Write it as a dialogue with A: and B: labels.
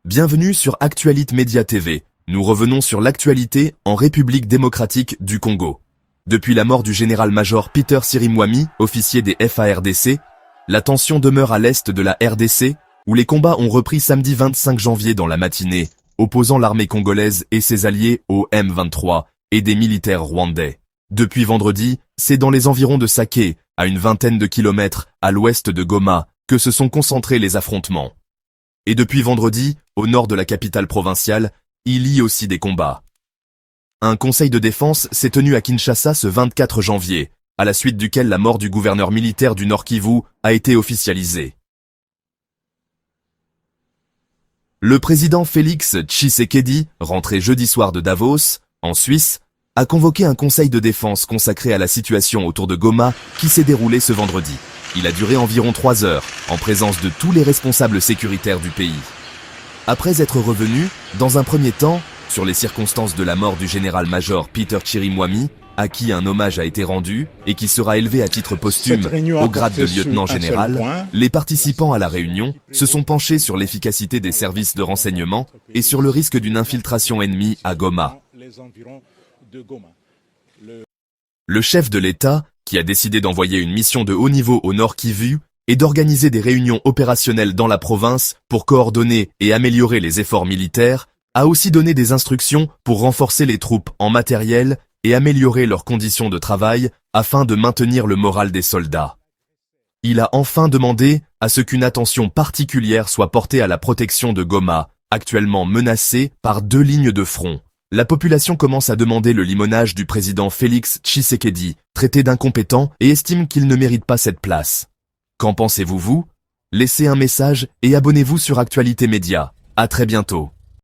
A: Bienvenue sur Actualité Média TV. Nous revenons sur l'actualité en République démocratique du Congo. Depuis la mort du général-major Peter Chirimwami, officier des FARDC, la tension demeure à l'est de la RDC, où les combats ont repris samedi 25 janvier dans la matinée, opposant l'armée congolaise et ses alliés au M23 et des militaires rwandais. Depuis vendredi, c'est dans les environs de Sake, à une vingtaine de kilomètres à l'ouest de Goma, que se sont concentrés les affrontements. Et depuis vendredi, au nord de la capitale provinciale, il y a aussi des combats. Un conseil de défense s'est tenu à Kinshasa ce 24 janvier, à la suite duquel la mort du gouverneur militaire du Nord Kivu a été officialisée. Le président Félix Tshisekedi, rentré jeudi soir de Davos, en Suisse, a convoqué un conseil de défense consacré à la situation autour de Goma qui s'est déroulé ce vendredi. Il a duré environ 3 heures, en présence de tous les responsables sécuritaires du pays. Après être revenu, dans un premier temps, sur les circonstances de la mort du général-major Peter Chirimwami, à qui un hommage a été rendu et qui sera élevé à titre posthume au grade de lieutenant général, les participants à la réunion se sont penchés sur l'efficacité des services de renseignement et sur le risque d'une infiltration ennemie à Goma. Le chef de l'État, qui a décidé d'envoyer une mission de haut niveau au Nord Kivu et d'organiser des réunions opérationnelles dans la province pour coordonner et améliorer les efforts militaires, a aussi donné des instructions pour renforcer les troupes en matériel et améliorer leurs conditions de travail afin de maintenir le moral des soldats. Il a enfin demandé à ce qu'une attention particulière soit portée à la protection de Goma, actuellement menacée par 2 lignes de front. La population commence à demander le limonage du président Félix Tshisekedi, traité d'incompétent et estime qu'il ne mérite pas cette place. Qu'en pensez-vous vous? Laissez un message et abonnez-vous sur Actualité Média. À très bientôt.